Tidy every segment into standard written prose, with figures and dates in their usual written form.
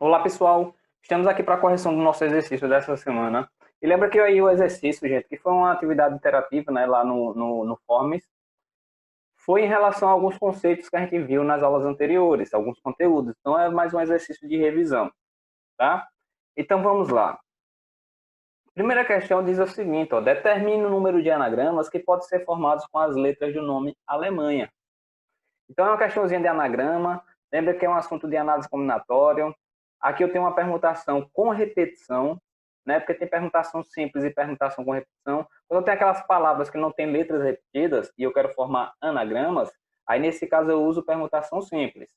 Olá, pessoal. Estamos aqui para a correção do nosso exercício dessa semana. E lembra que aí o exercício, gente, que foi uma atividade interativa, né, lá no Forms, foi em relação a alguns conceitos que a gente viu nas aulas anteriores, alguns conteúdos. Então, é mais um exercício de revisão, tá? Então, vamos lá. Primeira questão diz o seguinte, ó, determine o número de anagramas que pode ser formados com as letras do nome Alemanha. Então, é uma questãozinha de anagrama. Lembra que é um assunto de análise combinatória. Aqui eu tenho uma permutação com repetição, né? Porque tem permutação simples e permutação com repetição. Quando eu tenho aquelas palavras que não têm letras repetidas e eu quero formar anagramas, aí nesse caso eu uso permutação simples,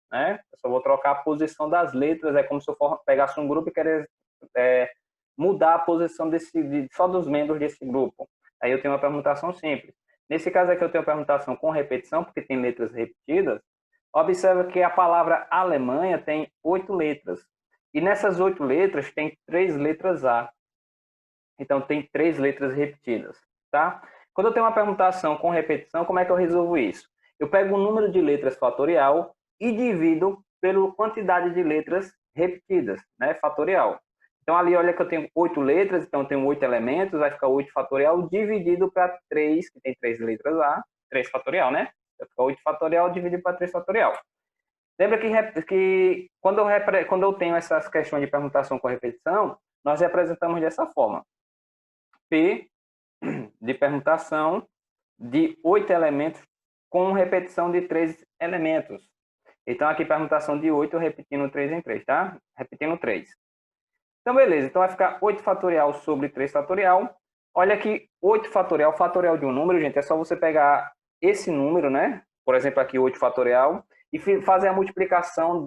né? Eu só vou trocar a posição das letras. É como se eu pegasse um grupo e querer mudar a posição só dos membros desse grupo. Aí eu tenho uma permutação simples. Nesse caso aqui eu tenho permutação com repetição, porque tem letras repetidas. Observa que a palavra Alemanha tem 8 letras. E nessas 8 letras tem 3 letras A. Então tem 3 letras repetidas, tá? Quando eu tenho uma permutação com repetição, como é que eu resolvo isso? Eu pego o número de letras fatorial e divido pela quantidade de letras repetidas, né? Fatorial. Então ali, olha que eu tenho 8 letras, então eu tenho 8 elementos, vai ficar 8 fatorial dividido para 3, que tem 3 letras A, 3 fatorial, né? Vai ficar 8 fatorial dividido para 3 fatorial. Lembra que quando eu tenho essas questões de permutação com repetição, nós representamos dessa forma. P de permutação de 8 elementos com repetição de 3 elementos. Então, aqui permutação de 8 repetindo 3 em 3, tá? Repetindo 3. Então, beleza. Então, vai ficar 8 fatorial sobre 3 fatorial. Olha aqui, 8 fatorial, fatorial de um número, gente, é só você pegar esse número, né? Por exemplo, aqui 8 fatorial, e fazer a multiplicação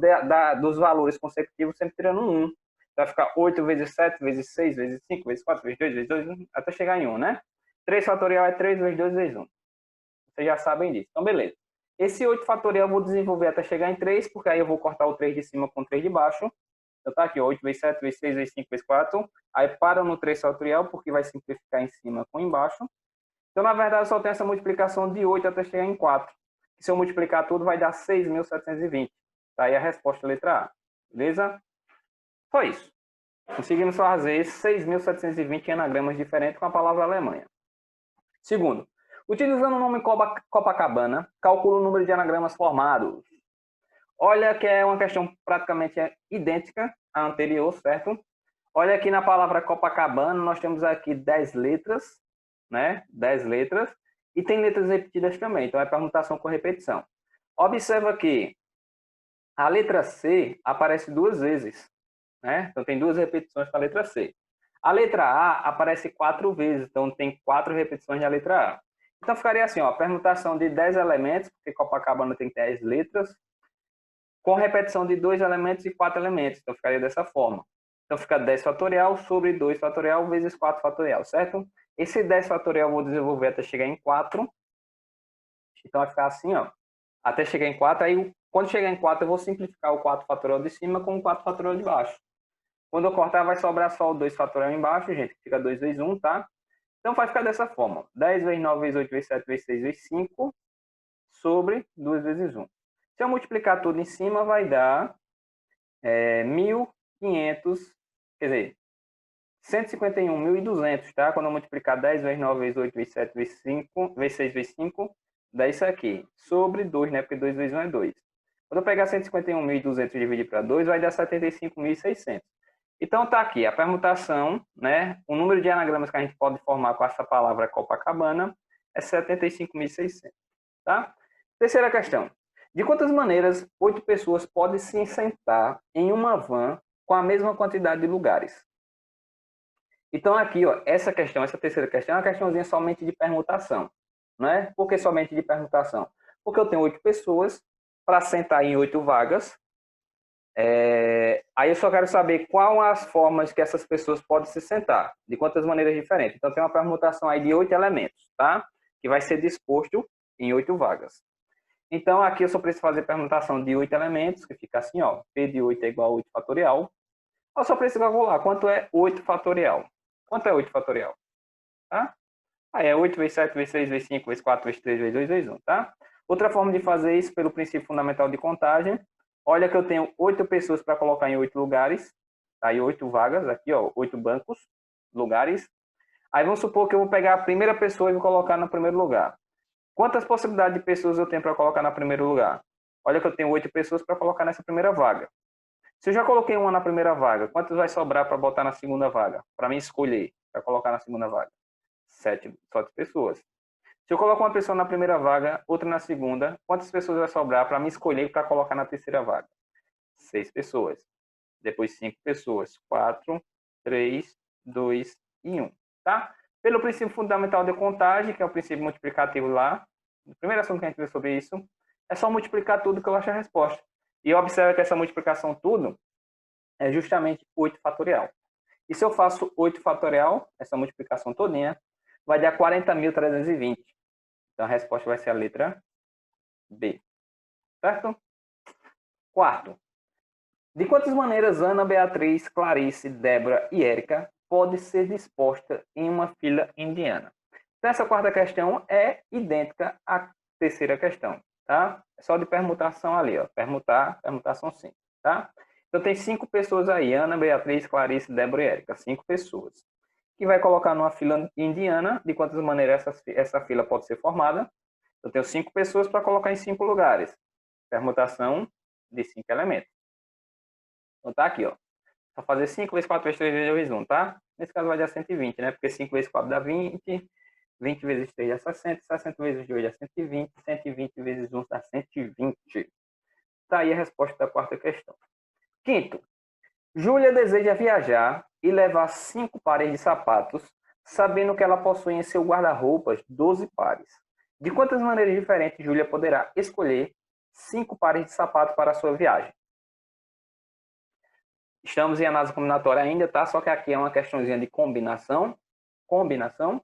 dos valores consecutivos, sempre tirando 1. Vai ficar 8 vezes 7, vezes 6, vezes 5, vezes 4, vezes 2, vezes 2, até chegar em 1, né? 3 fatorial é 3 vezes 2 vezes 1. Vocês já sabem disso. Então, beleza. Esse 8 fatorial eu vou desenvolver até chegar em 3, porque aí eu vou cortar o 3 de cima com o 3 de baixo. Então tá aqui, 8 vezes 7, vezes 6, vezes 5, vezes 4. Aí para no 3 fatorial, porque vai simplificar em cima com embaixo. Então, na verdade, eu só tenho essa multiplicação de 8 até chegar em 4. Se eu multiplicar tudo, vai dar 6.720. Tá aí a resposta, letra A. Beleza? Só isso. Conseguimos fazer 6.720 anagramas diferentes com a palavra Alemanha. Segundo, utilizando o nome Copacabana, calcula o número de anagramas formados. Olha que é uma questão praticamente idêntica à anterior, certo? Olha aqui na palavra Copacabana, nós temos aqui 10 letras, né? 10 letras. E tem letras repetidas também, então é permutação com repetição. Observa que a letra C aparece 2 vezes, né? Então tem 2 repetições para a letra C. A letra A aparece 4 vezes, então tem 4 repetições da letra A. Então ficaria assim, ó, permutação de 10 elementos, porque Copacabana tem 10 letras, com repetição de 2 elementos e 4 elementos. Então ficaria dessa forma. Então fica 10 fatorial sobre 2 fatorial vezes 4 fatorial, certo? Esse 10 fatorial eu vou desenvolver até chegar em 4. Então vai ficar assim, ó. Até chegar em 4, aí quando chegar em 4 eu vou simplificar o 4 fatorial de cima com o 4 fatorial de baixo. Quando eu cortar vai sobrar só o 2 fatorial embaixo, gente, que fica 2 vezes 1, tá? Então vai ficar dessa forma. 10 vezes 9 vezes 8 vezes 7 vezes 6 vezes 5 sobre 2 vezes 1. Se eu multiplicar tudo em cima, vai dar 1.500, quer dizer, 151.200, tá? Quando eu multiplicar 10 vezes 9 vezes 8 vezes 7 vezes 5, vezes 6 vezes 5, dá isso aqui. Sobre 2, né? Porque 2 vezes 1 é 2. Quando eu pegar 151.200 e dividir para 2, vai dar 75.600. Então tá aqui a permutação, né? O número de anagramas que a gente pode formar com essa palavra Copacabana é 75.600, tá? Terceira questão. De quantas maneiras 8 pessoas podem se sentar em uma van com a mesma quantidade de lugares? Então aqui, ó, essa terceira questão é uma questãozinha somente de permutação, né? Por que somente de permutação? Porque eu tenho 8 pessoas para sentar em 8 vagas. Aí eu só quero saber quais as formas que essas pessoas podem se sentar, de quantas maneiras diferentes. Então tem uma permutação aí de 8 elementos, tá? Que vai ser disposto em 8 vagas. Então aqui eu só preciso fazer permutação de 8 elementos, que fica assim, ó, P de 8 é igual a 8 fatorial. Eu só preciso calcular quanto é 8 fatorial. Quanto é 8 fatorial? Tá? Aí é 8 vezes 7 vezes 6 vezes 5 vezes 4 vezes 3 vezes 2 vezes 1, tá? Outra forma de fazer isso pelo princípio fundamental de contagem, Olha que eu tenho 8 pessoas para colocar em 8 lugares. Tá aí 8 vagas, aqui, ó, 8 bancos, lugares. Aí vamos supor que eu vou pegar a primeira pessoa e vou colocar no primeiro lugar. Quantas possibilidades de pessoas eu tenho para colocar no primeiro lugar? Olha que eu tenho 8 pessoas para colocar nessa primeira vaga. Se eu já coloquei uma na primeira vaga, quantas vai sobrar para botar na segunda vaga? Para mim escolher, para colocar na segunda vaga? 7 pessoas. Se eu coloco uma pessoa na primeira vaga, outra na segunda, quantas pessoas vai sobrar para me escolher para colocar na terceira vaga? 6 pessoas. Depois 5 pessoas. 4, 3, 2 e 1. Tá? Pelo princípio fundamental de contagem, que é o princípio multiplicativo lá, o primeiro assunto que a gente vê sobre isso, é só multiplicar tudo que eu acho a resposta. E observa que essa multiplicação tudo é justamente 8 fatorial. E se eu faço 8 fatorial, essa multiplicação todinha, vai dar 40.320. Então a resposta vai ser a letra B. Certo? Quarto. De quantas maneiras Ana, Beatriz, Clarice, Débora e Érica pode ser disposta em uma fila indiana? Então, essa quarta questão é idêntica à terceira questão, tá? É só de permutação ali, ó. Permutar, permutação sim, tá? Então, tem 5 pessoas aí, Ana, Beatriz, Clarice, Débora e Érica. 5 pessoas. Que vai colocar numa fila indiana. De quantas maneiras essa fila pode ser formada? Eu tenho 5 pessoas para colocar em 5 lugares. Permutação de 5 elementos. Então tá aqui, ó. Só fazer 5 vezes 4 vezes 3 vezes 2 vezes 1, tá? Nesse caso vai dar 120, né? Porque 5 vezes 4 dá 20, 20 vezes 3 dá 60, 60 vezes 2 dá 120, 120 vezes 1 dá 120. Tá aí a resposta da quarta questão. Quinto, Júlia deseja viajar e levar 5 pares de sapatos, sabendo que ela possui em seu guarda-roupas 12 pares. De quantas maneiras diferentes Júlia poderá escolher 5 pares de sapatos para a sua viagem? Estamos em análise combinatória ainda, tá? Só que aqui é uma questãozinha de combinação. Combinação,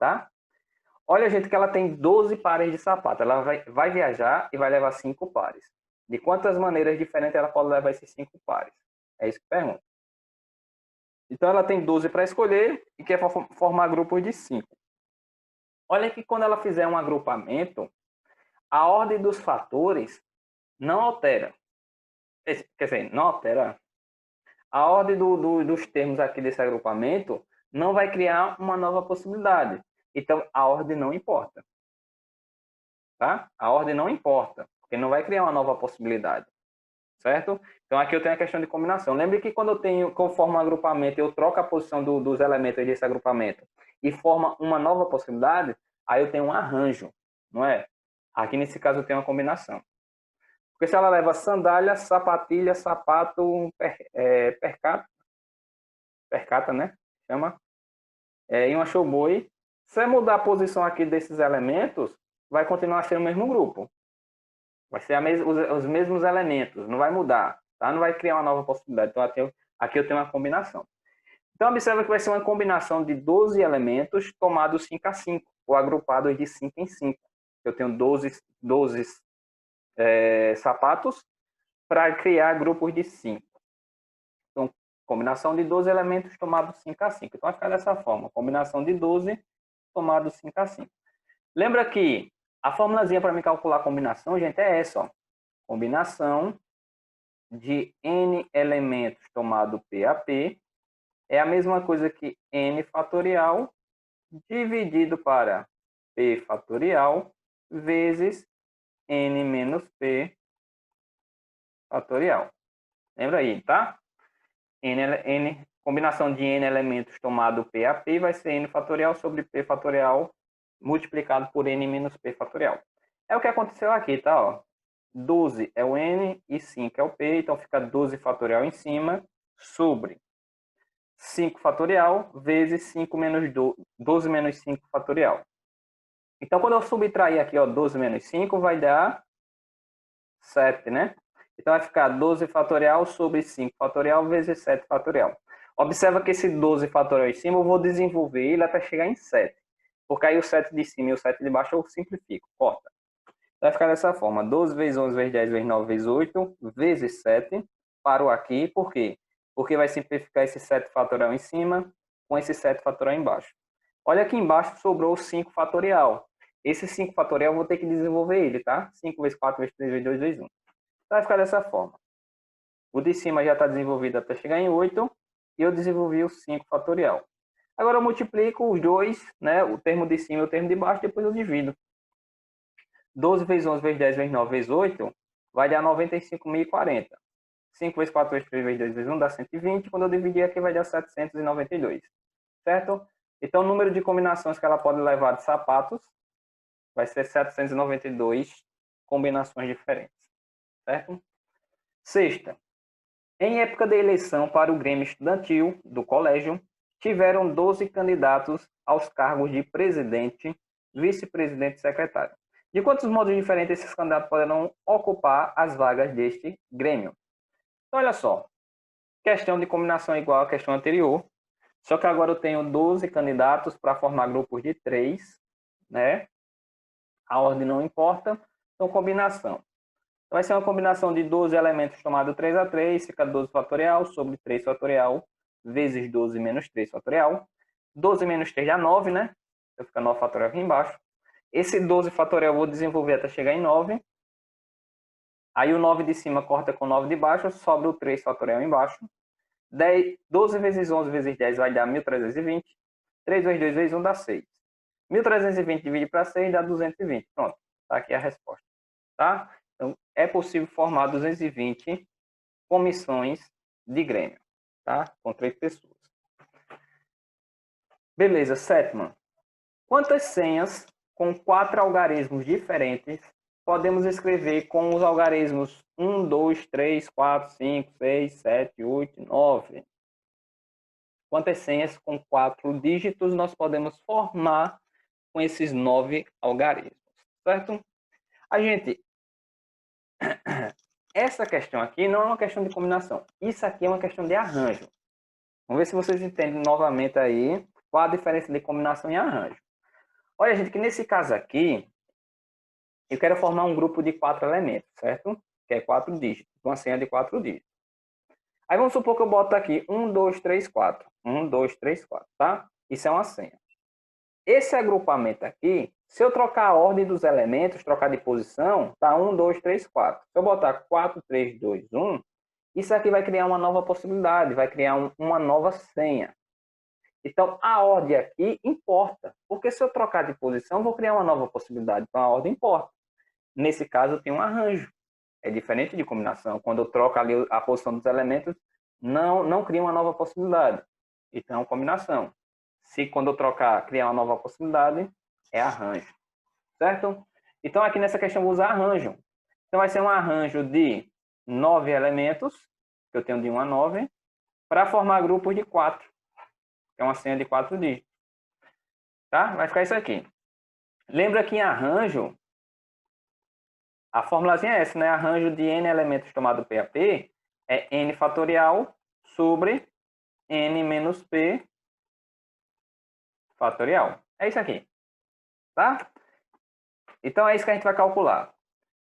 tá? Olha, gente, que ela tem 12 pares de sapato. Ela vai viajar e vai levar 5 pares. De quantas maneiras diferentes ela pode levar esses 5 pares? É isso que pergunta. Então, ela tem 12 para escolher e quer formar grupos de 5. Olha que quando ela fizer um agrupamento, a ordem dos fatores não altera. Quer dizer, não altera. A ordem dos termos aqui desse agrupamento não vai criar uma nova possibilidade. Então, a ordem não importa. Tá? A ordem não importa, porque não vai criar uma nova possibilidade. Certo? Então, aqui eu tenho a questão de combinação. Lembre que quando eu formo um agrupamento, eu troco a posição dos elementos desse agrupamento e forma uma nova possibilidade, aí eu tenho um arranjo, não é? Aqui, nesse caso, eu tenho uma combinação. Porque se ela leva sandália, sapatilha, sapato, percata, né? Chama. E uma showboy. Se eu mudar a posição aqui desses elementos, vai continuar sendo o mesmo grupo. Vai ser os mesmos elementos, não vai mudar, tá? Não vai criar uma nova possibilidade. Então, aqui eu tenho uma combinação. Então, observa que vai ser uma combinação de 12 elementos tomados 5 a 5, ou agrupados de 5 em 5. Eu tenho 12 sapatos para criar grupos de 5. Então, combinação de 12 elementos tomados 5 a 5. Então, vai ficar dessa forma. Combinação de 12 tomados 5 a 5. Lembra que a formulazinha para me calcular a combinação, gente, é essa. Ó. Combinação de n elementos tomado P a P é a mesma coisa que n fatorial dividido para P fatorial vezes n menos P fatorial. Lembra aí, tá? Combinação de n elementos tomado P a P vai ser n fatorial sobre P fatorial multiplicado por n menos P fatorial. É o que aconteceu aqui, tá? Ó. 12 é o n e 5 é o p, então fica 12 fatorial em cima sobre 5 fatorial vezes 5 menos 12 menos 5 fatorial. Então, quando eu subtrair aqui, ó, 12 menos 5, vai dar 7, né? Então, vai ficar 12 fatorial sobre 5 fatorial vezes 7 fatorial. Observa que esse 12 fatorial em cima, eu vou desenvolver ele até chegar em 7. Porque aí o 7 de cima e o 7 de baixo eu simplifico, corta. Vai ficar dessa forma, 12 vezes 11 vezes 10 vezes 9 vezes 8 vezes 7. Parou aqui, por quê? Porque vai simplificar esse 7 fatorial em cima com esse 7 fatorial embaixo. Olha aqui embaixo sobrou o 5 fatorial. Esse 5 fatorial eu vou ter que desenvolver ele, tá? 5 vezes 4 vezes 3 vezes 2 vezes 1. Vai ficar dessa forma. O de cima já está desenvolvido até chegar em 8 e eu desenvolvi o 5 fatorial. Agora eu multiplico os dois, né, o termo de cima e o termo de baixo, depois eu divido. 12 vezes 11 vezes 10 vezes 9 vezes 8 vai dar 95.040. 5 vezes 4 vezes 3 vezes 2 vezes 1 dá 120. Quando eu dividir aqui vai dar 792. Certo? Então o número de combinações que ela pode levar de sapatos vai ser 792 combinações diferentes. Certo? Sexta. Em época da eleição para o Grêmio Estudantil do colégio, tiveram 12 candidatos aos cargos de presidente, vice-presidente e secretário. De quantos modos diferentes esses candidatos poderão ocupar as vagas deste Grêmio? Então, olha só. Questão de combinação igual à questão anterior. Só que agora eu tenho 12 candidatos para formar grupos de 3, né? A ordem não importa. Então, combinação. Então, vai ser uma combinação de 12 elementos somado 3 a 3, fica 12 fatorial sobre 3 fatorial, vezes 12 menos 3 fatorial. 12 menos 3 dá 9, né? Então, fica 9 fatorial aqui embaixo. Esse 12 fatorial eu vou desenvolver até chegar em 9. Aí o 9 de cima corta com o 9 de baixo, sobra o 3 fatorial embaixo. 12 vezes 11 vezes 10 vai dar 1.320. 3 vezes 2 vezes 1 dá 6. 1.320 dividido para 6 dá 220. Pronto, está aqui a resposta. Tá? Então, é possível formar 220 comissões de Grêmio. Tá? Com 3 pessoas. Beleza, sétima. Quantas senhas com 4 algarismos diferentes podemos escrever com os algarismos 1, 2, 3, 4, 5, 6, 7, 8, 9? Quantas senhas com 4 dígitos nós podemos formar com esses 9 algarismos? Certo? A gente... Essa questão aqui não é uma questão de combinação. Isso aqui é uma questão de arranjo. Vamos ver se vocês entendem novamente aí qual a diferença de combinação e arranjo. Olha, gente, que nesse caso aqui, eu quero formar um grupo de 4 elementos, certo? Que é 4 dígitos, uma senha de 4 dígitos. Aí vamos supor que eu boto aqui 1, 2, 3, 4. 1, 2, 3, 4, tá? Isso é uma senha. Esse agrupamento aqui, se eu trocar a ordem dos elementos, trocar de posição, tá 1, 2, 3, 4. Se eu botar 4, 3, 2, 1, isso aqui vai criar uma nova possibilidade, vai criar uma nova senha. Então, a ordem aqui importa, porque se eu trocar de posição, eu vou criar uma nova possibilidade, então a ordem importa. Nesse caso, eu tenho um arranjo. É diferente de combinação. Quando eu troco ali a posição dos elementos, não cria uma nova possibilidade. Então, combinação. Se quando eu trocar, criar uma nova possibilidade, é arranjo. Certo? Então, aqui nessa questão, eu vou usar arranjo. Então, vai ser um arranjo de 9 elementos, que eu tenho de 1 a 9, para formar grupos de 4, que é uma senha de 4 dígitos. Tá? Vai ficar isso aqui. Lembra que em arranjo, a formulazinha é essa, né? Arranjo de n elementos tomado P a P é n fatorial sobre n menos P fatorial. É isso aqui. Tá? Então é isso que a gente vai calcular.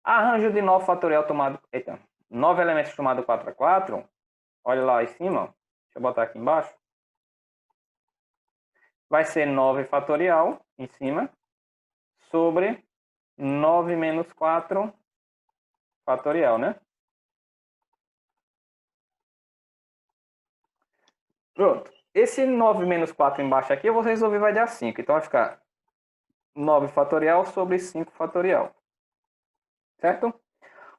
Arranjo de 9 fatorial tomado... Eita, 9 elementos tomado 4 a 4. Olha lá em cima. Deixa eu botar aqui embaixo. Vai ser 9 fatorial em cima sobre 9 menos 4 fatorial, né? Pronto. Esse 9 menos 4 embaixo aqui, eu vou resolver, vai dar 5. Então vai ficar 9 fatorial sobre 5 fatorial. Certo?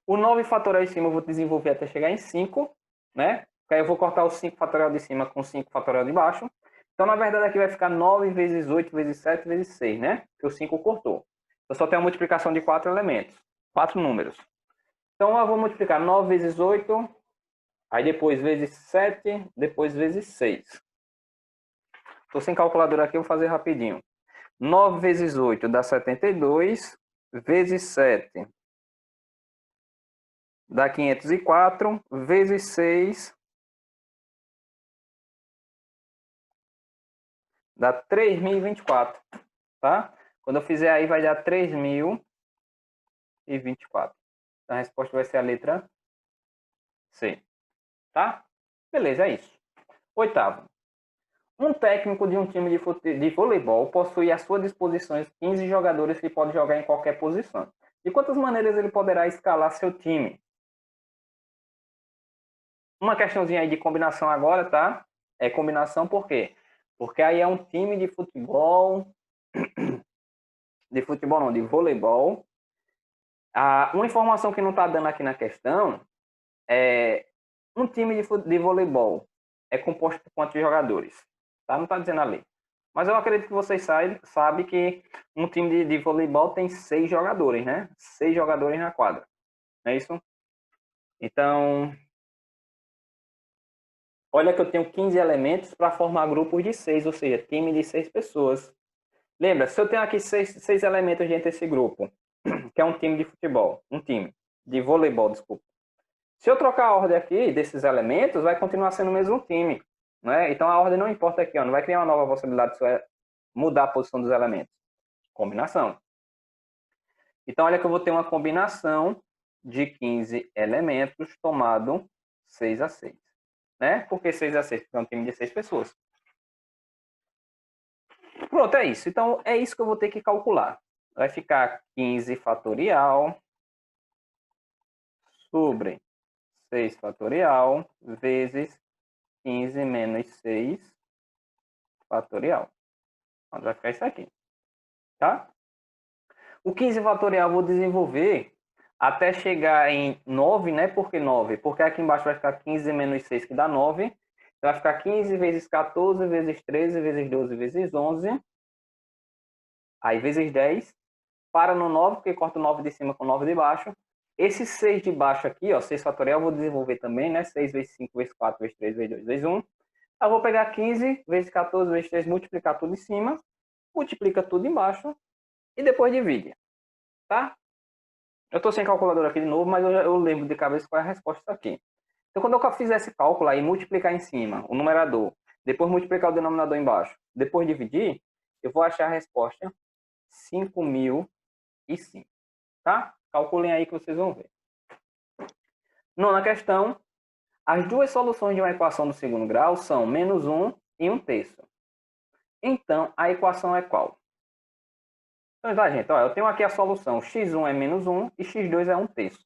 O 9 fatorial em cima eu vou desenvolver até chegar em 5, né? Aí eu vou cortar o 5 fatorial de cima com 5 fatorial de baixo. Então, na verdade, aqui vai ficar 9 vezes 8 vezes 7 vezes 6, né? Porque o 5 cortou. Eu só tenho a multiplicação de 4 elementos, 4 números. Então, eu vou multiplicar 9 vezes 8, aí depois vezes 7, depois vezes 6. Estou sem calculadora aqui, eu vou fazer rapidinho. 9 vezes 8 dá 72, vezes 7 dá 504, vezes 6 dá 3.024, tá? Quando eu fizer aí vai dar 3.024. Então a resposta vai ser a letra C, tá? Beleza, é isso. Oitavo. Um técnico de um time de voleibol possui à sua disposição 15 jogadores que podem jogar em qualquer posição. De quantas maneiras ele poderá escalar seu time? Uma questãozinha aí de combinação agora, tá? É combinação por quê? Porque aí é um time de futebol não, de voleibol. Uma informação que não está dando aqui na questão é um time de voleibol é composto por quantos jogadores? Tá? Não está dizendo ali. Mas eu acredito que vocês sabem que um time de voleibol tem 6 jogadores, né? 6 jogadores na quadra. Não é isso? Então, olha que eu tenho 15 elementos para formar grupos de 6, ou seja, time de 6 pessoas. Lembra, se eu tenho aqui 6 elementos dentro desse grupo, que é um time de futebol, um time de voleibol, desculpa. Se eu trocar a ordem aqui desses elementos, vai continuar sendo o mesmo time. Né? Então a ordem não importa aqui, ó, não vai criar uma nova possibilidade de mudar a posição dos elementos. Combinação. Então olha que eu vou ter uma combinação de 15 elementos tomado 6 a 6. Né? Por que 6 a 6? Porque é um time de 6 pessoas. Pronto, é isso. Então é isso que eu vou ter que calcular. Vai ficar 15 fatorial sobre 6 fatorial vezes 15 menos 6 fatorial. Então, vai ficar isso aqui. Tá? O 15 fatorial eu vou desenvolver até chegar em 9, né? Por que 9? Porque aqui embaixo vai ficar 15 menos 6, que dá 9. Então, vai ficar 15 vezes 14, vezes 13, vezes 12, vezes 11. Aí, vezes 10. Para no 9, porque corta o 9 de cima com o 9 de baixo. Esse 6 de baixo aqui, ó, 6 fatorial, eu vou desenvolver também, né? 6 vezes 5, vezes 4, vezes 3, vezes 2, vezes 1. Eu vou pegar 15 vezes 14, vezes 3, multiplicar tudo em cima, multiplica tudo embaixo e depois divide. Tá? Eu estou sem calculadora aqui de novo, mas eu lembro de cabeça qual é a resposta aqui. Então, quando eu fizer esse cálculo aí, multiplicar em cima o numerador, depois multiplicar o denominador embaixo, depois dividir, eu vou achar a resposta 5.005. Tá? Calculem aí que vocês vão ver. Nona questão. As duas soluções de uma equação do segundo grau são -1 e 1/3. Então, a equação é qual? Então, tá, gente, ó, eu tenho aqui a solução. x1 é -1 e x2 é 1/3.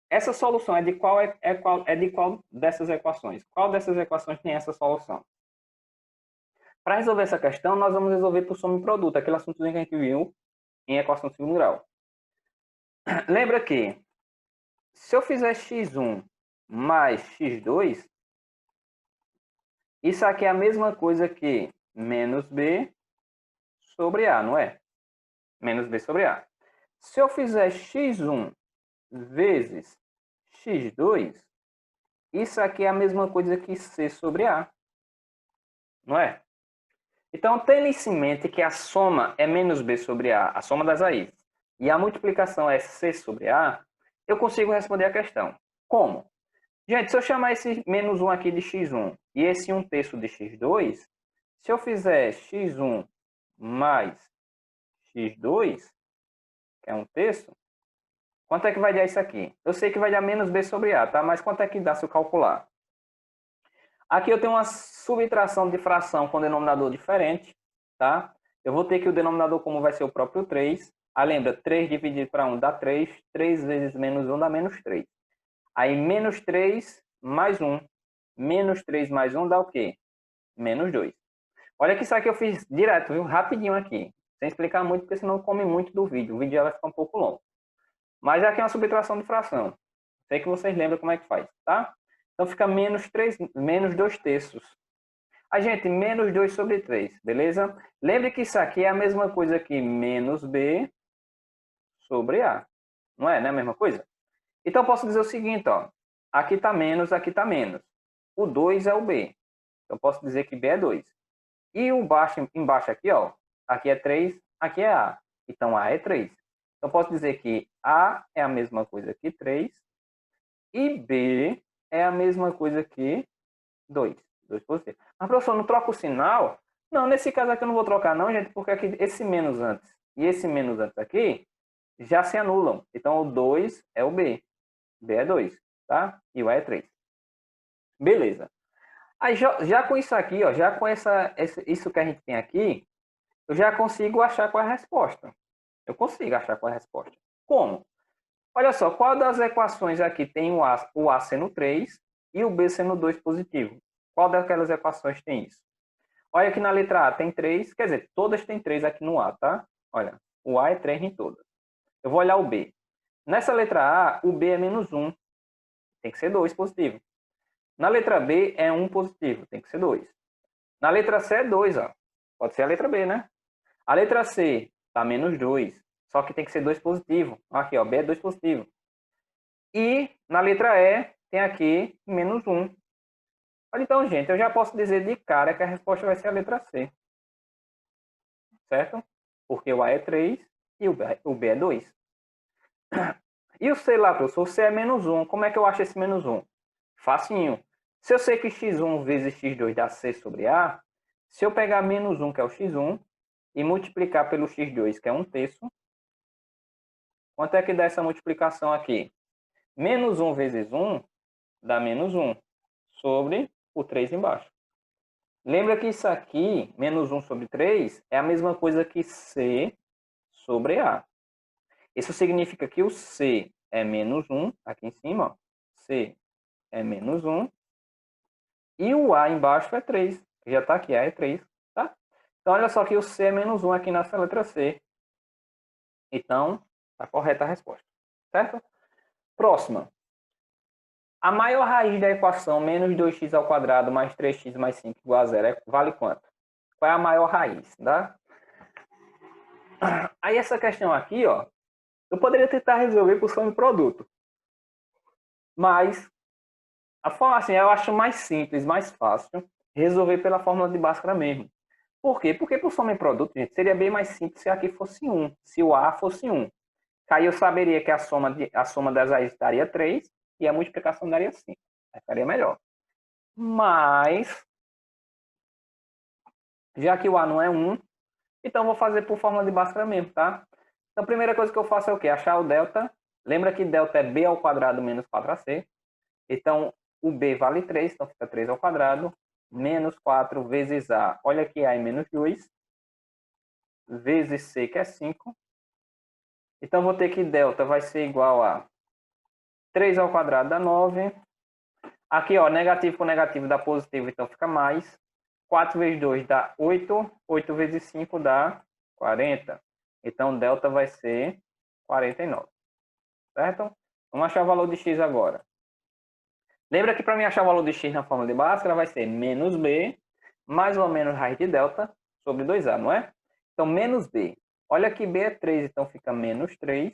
Essa solução é de qual dessas equações? Qual dessas equações tem essa solução? Para resolver essa questão, nós vamos resolver por soma e produto, aquele assuntozinho que a gente viu em equação de segundo grau. Lembra que se eu fizer x1 mais x2, isso aqui é a mesma coisa que menos b sobre a, não é? Menos b sobre a. Se eu fizer x1 vezes x2, isso aqui é a mesma coisa que c sobre a, não é? Então, tendo isso em mente que a soma é menos b sobre a soma das raízes, e a multiplicação é c sobre a, eu consigo responder a questão. Como? Gente, se eu chamar esse menos 1 aqui de x1 e esse 1/3 de x2, se eu fizer x1 mais x2, que é 1/3, quanto é que vai dar isso aqui? Eu sei que vai dar menos b sobre a, tá? Mas quanto é que dá se eu calcular? Aqui eu tenho uma subtração de fração com denominador diferente, tá? Eu vou ter que o denominador comum vai ser o próprio 3. Ah, lembra, 3 dividido para 1 dá 3. 3 vezes menos 1 dá menos 3. Aí, menos 3 mais 1. Menos 3 mais 1 dá o quê? Menos 2. Olha que isso aqui eu fiz direto, viu? Rapidinho aqui. Sem explicar muito, porque senão come muito do vídeo. O vídeo já vai ficar um pouco longo. Mas aqui é uma subtração de fração. Sei que vocês lembram como é que faz, tá? Então fica menos 2/3. A gente, menos 2 sobre 3, beleza? Lembre que isso aqui é a mesma coisa que menos b sobre a. Não é, né? A mesma coisa? Então eu posso dizer o seguinte, ó. Aqui está menos, aqui está menos. O 2 é o b. Então eu posso dizer que b é 2. E o embaixo aqui, ó. Aqui é 3, aqui é a. Então a é 3. Então eu posso dizer que a é a mesma coisa que 3 e b é a mesma coisa que 2. 2 positivo. Mas, professor, não troca o sinal? Não, nesse caso aqui eu não vou trocar não, gente, porque aqui esse menos antes e esse menos antes aqui já se anulam. Então, o 2 é o B. B é 2, tá? E o A é 3. Beleza. Aí, já com isso aqui, ó, já com isso que a gente tem aqui, eu já consigo achar qual é a resposta. Eu consigo achar qual é a resposta. Como? Olha só, qual das equações aqui tem o A sendo 3 e o B sendo 2 positivo. Qual daquelas equações tem isso? Olha aqui na letra A tem 3, quer dizer, todas têm 3 aqui no A, tá? Olha, o A é 3 em todas. Eu vou olhar o B. Nessa letra A, o B é menos 1, tem que ser 2 positivo. Na letra B é 1 positivo, tem que ser 2. Na letra C é 2, ó. Pode ser a letra B, né? A letra C tá menos 2, só que tem que ser 2 positivo. Aqui, ó, B é 2 positivo. E na letra E tem aqui menos 1. Olha, então, gente, eu já posso dizer de cara que a resposta vai ser a letra C. Certo? Porque o A é 3 e o B é 2. E o C lá, professor? O C é menos 1. Como é que eu acho esse menos 1? Facinho. Se eu sei que x1 vezes x2 dá C sobre A, se eu pegar menos 1, que é o x1, e multiplicar pelo x2, que é 1/3, quanto é que dá essa multiplicação aqui? Menos 1 vezes 1 dá menos 1 sobre o 3 embaixo. Lembra que isso aqui, menos 1 sobre 3, é a mesma coisa que C sobre A. Isso significa que o C é menos 1, aqui em cima, ó. C é menos 1, e o A embaixo é 3. Já está aqui, A é 3, tá? Então, olha só que o C é menos 1 aqui nessa letra C. Então, está correta a resposta, certo? Próxima. A maior raiz da equação menos 2x ao quadrado mais 3x mais 5 igual a 0 vale quanto? Qual é a maior raiz, tá? Aí essa questão aqui, ó, eu poderia tentar resolver por soma de produto. Mas, a forma assim, eu acho mais simples, mais fácil, resolver pela fórmula de Bhaskara mesmo. Por quê? Porque por soma de produto, gente, seria bem mais simples se aqui fosse 1, se o A fosse 1. Aí eu saberia que a soma das raízes daria 3 e a multiplicação daria 5. Aí ficaria melhor. Mas, já que o A não é 1, então vou fazer por fórmula de Bhaskara mesmo, tá? Então a primeira coisa que eu faço é o quê? Achar o delta. Lembra que delta é B ao quadrado menos 4AC. Então, o B vale 3, então fica 3 ao quadrado, menos 4 vezes A. Olha aqui, A é menos 2, vezes C, que é 5. Então, vou ter que delta vai ser igual a 3 ao quadrado dá 9. Aqui, ó, negativo com negativo dá positivo, então fica mais. 4 vezes 2 dá 8. 8 vezes 5 dá 40. Então, delta vai ser 49. Certo? Vamos achar o valor de x agora. Lembra que para mim achar o valor de x na fórmula de Bhaskara vai ser menos b, mais ou menos raiz de delta, sobre 2a, não é? Então, menos b. Olha que b é 3, então fica menos 3,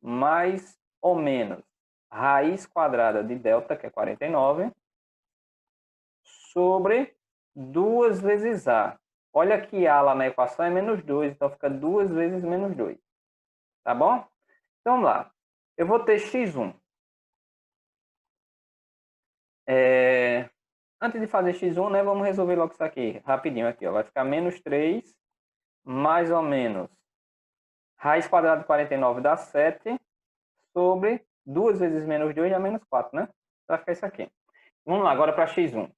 mais ou menos raiz quadrada de delta, que é 49, sobre 2 vezes a. Olha que a lá na equação é menos 2, então fica 2 vezes menos 2. Tá bom? Então, vamos lá. Eu vou ter x1. Antes de fazer x1, né, vamos resolver logo isso aqui, rapidinho aqui, ó. Vai ficar menos 3, mais ou menos raiz quadrada de 49 dá 7, sobre 2 vezes menos 2 dá menos 4, né? Vai ficar isso aqui. Vamos lá, agora para x1.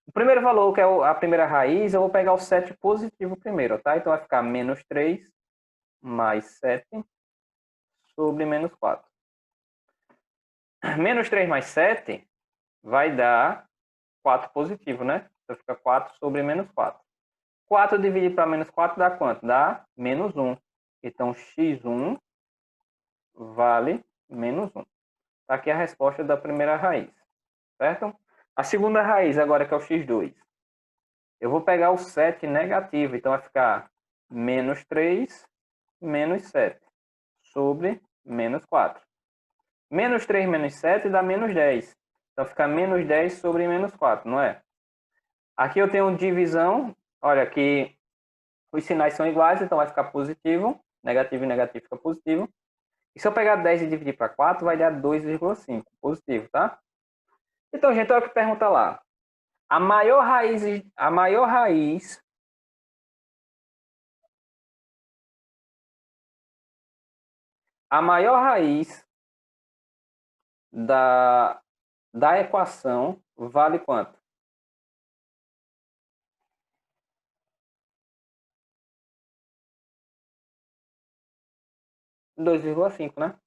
O primeiro valor, que é a primeira raiz, eu vou pegar o 7 positivo primeiro, tá? Então vai ficar menos 3 mais 7 sobre menos 4. Menos 3 mais 7 vai dar 4 positivo, né? Então fica 4 sobre menos 4. 4 dividido para menos 4 dá quanto? Dá menos 1. Então, x1 vale menos 1. Está aqui a resposta da primeira raiz. Certo? A segunda raiz, agora que é o x2. Eu vou pegar o 7 negativo. Então, vai ficar menos 3 menos 7 sobre menos 4. Menos 3 menos 7 dá menos 10. Então, fica menos 10 sobre menos 4, não é? Aqui eu tenho divisão. Olha, aqui os sinais são iguais, então vai ficar positivo. Negativo e negativo fica positivo. E se eu pegar 10 e dividir para 4, vai dar 2,5. Positivo, tá? Então, gente, olha o que pergunta lá. A maior raiz da equação vale quanto? 2,5, né?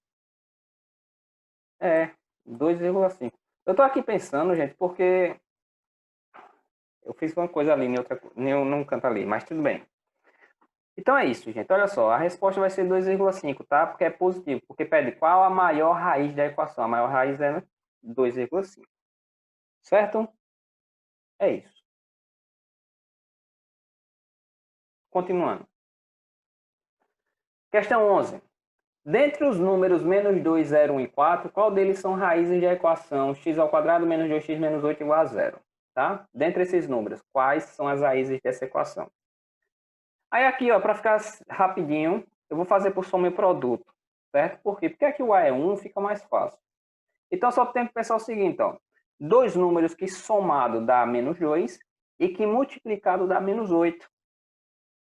É, 2,5. Eu tô aqui pensando, gente, porque eu fiz uma coisa ali, num canto ali, mas tudo bem. Então é isso, gente. Olha só, a resposta vai ser 2,5, tá? Porque é positivo. Porque pede qual a maior raiz da equação. A maior raiz é 2,5. Certo? É isso. Continuando. Questão 11. Dentre os números menos 2, 0, 1 e 4, qual deles são raízes da equação x ao quadrado menos 2x menos 8 igual a 0? Tá? Dentre esses números, quais são as raízes dessa equação? Aí aqui, ó, para ficar rapidinho, eu vou fazer por soma e produto, certo? Por quê? Porque aqui o A é 1, fica mais fácil. Então, só tem que pensar o seguinte, ó. Dois números que somado dá menos 2 e que multiplicado dá menos 8.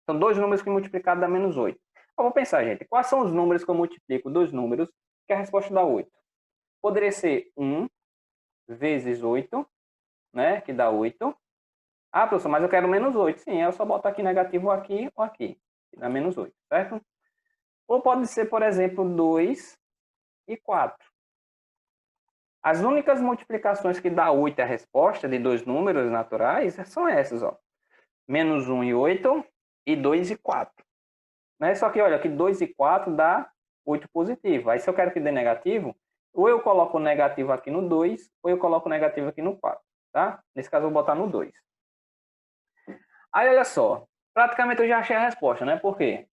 São dois números que multiplicado dá menos 8. Eu vou pensar, gente, quais são os números que eu multiplico dois números que a resposta dá 8? Poderia ser 1 vezes 8, né, que dá 8. Ah, professor, mas eu quero menos 8. Sim, eu só boto aqui negativo aqui ou aqui, que dá menos 8, certo? Ou pode ser, por exemplo, 2 e 4. As únicas multiplicações que dá 8 a resposta de dois números naturais são essas, ó. Menos 1 e 8 e 2 e 4. Né? Só que, olha, aqui 2 e 4 dá 8 positivo. Aí, se eu quero que dê negativo, ou eu coloco o negativo aqui no 2, ou eu coloco o negativo aqui no 4. Tá? Nesse caso, eu vou botar no 2. Aí, olha só. Praticamente eu já achei a resposta, né? Por quê?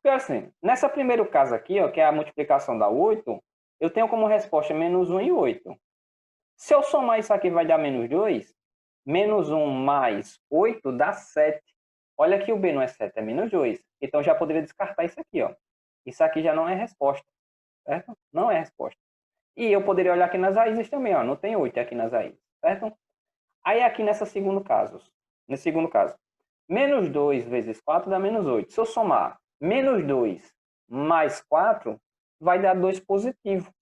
Porque, assim, nessa primeiro caso aqui, ó, que é a multiplicação da 8, eu tenho como resposta menos 1 e 8. Se eu somar isso aqui, vai dar menos 2. Menos 1 mais 8 dá 7. Olha que o B não é 7, é menos 2. Então, já poderia descartar isso aqui, ó. Isso aqui já não é resposta, certo? Não é resposta. E eu poderia olhar aqui nas raízes também, ó. Não tem 8 aqui nas raízes, certo? Aí, aqui nesse segundo caso, menos 2 vezes 4 dá menos 8. Se eu somar menos 2 mais 4, vai dar 2 positivo,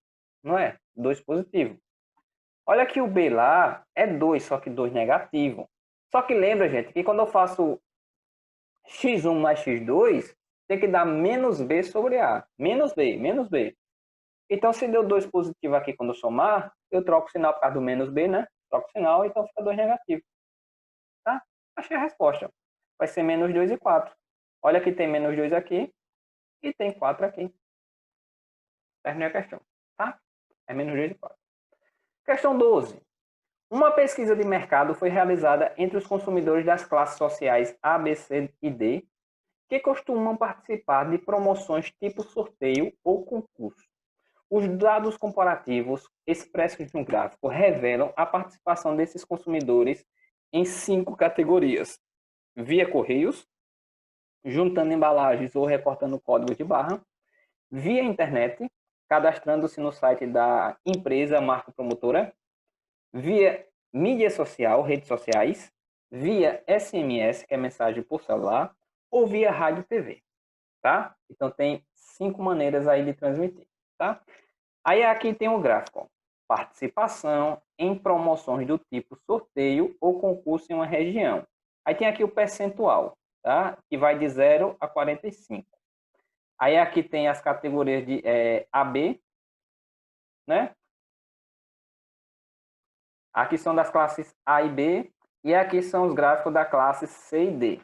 não é? 2 positivo. Olha que o B lá é 2, só que 2 negativo. Só que lembra, gente, que quando eu faço x1 mais x2, tem que dar menos B sobre A. Menos B, menos B. Então, se deu 2 positivo aqui quando eu somar, eu troco o sinal por causa do menos B, né? Troco o sinal, então fica 2 negativo. Tá? Achei a resposta. Vai ser menos 2 e 4. Olha que tem menos 2 aqui e tem 4 aqui. Terminei a questão. Tá? É menos 2 e 4. Questão 12. Uma pesquisa de mercado foi realizada entre os consumidores das classes sociais A, B, C e D, que costumam participar de promoções tipo sorteio ou concurso. Os dados comparativos expressos no gráfico revelam a participação desses consumidores em 5 categorias: via correios, juntando embalagens ou recortando códigos de barra; via internet, cadastrando-se no site da empresa marca promotora; via mídia social, redes sociais; via SMS, que é mensagem por celular; ou via rádio e TV, tá? Então tem 5 maneiras aí de transmitir, tá? Aí aqui tem o gráfico, ó. Participação em promoções do tipo sorteio ou concurso em uma região. Aí tem aqui o percentual, tá? Que vai de 0 a 45. Aí aqui tem as categorias de AB, né? Aqui são das classes A e B, e aqui são os gráficos da classe C e D.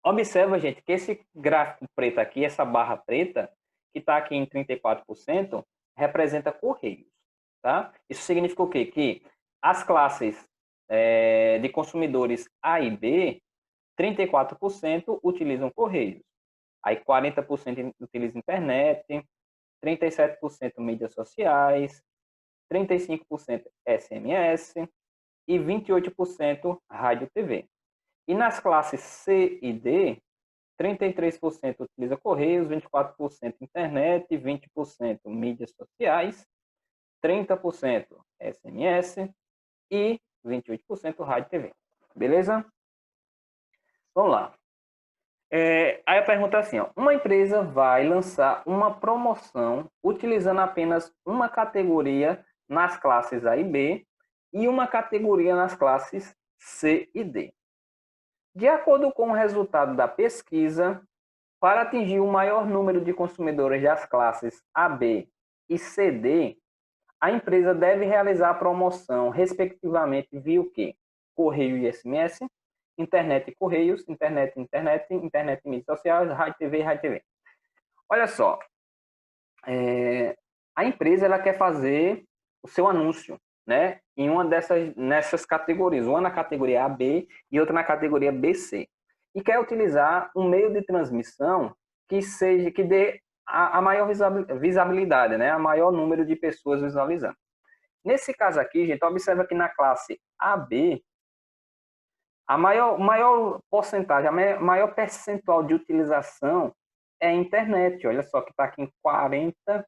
Observa, gente, que esse gráfico preto aqui, essa barra preta, que está aqui em 34%, representa Correios. Tá? Isso significa o quê? Que as classes de consumidores A e B, 34% utilizam Correios. Aí 40% utilizam internet, 37% mídias sociais, 35% SMS e 28% rádio e TV. E nas classes C e D, 33% utiliza Correios, 24% internet, 20% mídias sociais, 30% SMS e 28% rádio e TV. Beleza? Vamos lá. Aí a pergunta é assim, ó, uma empresa vai lançar uma promoção utilizando apenas uma categoria nas classes A e B e uma categoria nas classes C e D. De acordo com o resultado da pesquisa, para atingir o maior número de consumidores das classes AB e CD, A empresa deve realizar a promoção, respectivamente, via o quê? Correio e SMS, internet e correios, internet e mídias sociais, rádio TV e rádio TV. Olha só, a empresa ela quer fazer o seu anúncio, né, em uma nessas categorias, uma na categoria AB e outra na categoria BC. E quer utilizar um meio de transmissão que dê a maior visibilidade, né, a maior número de pessoas visualizando. Nesse caso aqui, gente, observa que na classe AB, a maior porcentagem, a maior percentual de utilização é a internet. Olha só que está aqui em 40%.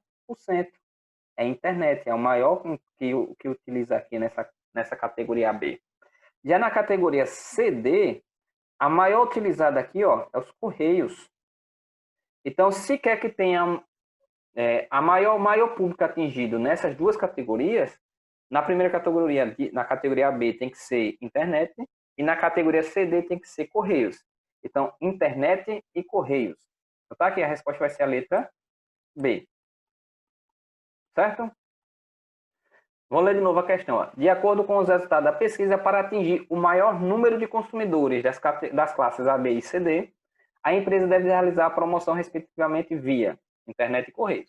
É a internet, é o maior que utiliza aqui nessa categoria B. Já na categoria CD, a maior utilizada aqui, ó, é os correios. Então, se quer que tenha a maior público atingido nessas duas categorias, na primeira categoria, na categoria B, tem que ser internet, e na categoria CD tem que ser correios. Então, internet e correios. Então, tá aqui, a resposta vai ser a letra B. Certo? Vou ler de novo a questão. Ó. De acordo com os resultados da pesquisa, para atingir o maior número de consumidores das classes A, B e CD, a empresa deve realizar a promoção respectivamente via internet e correios.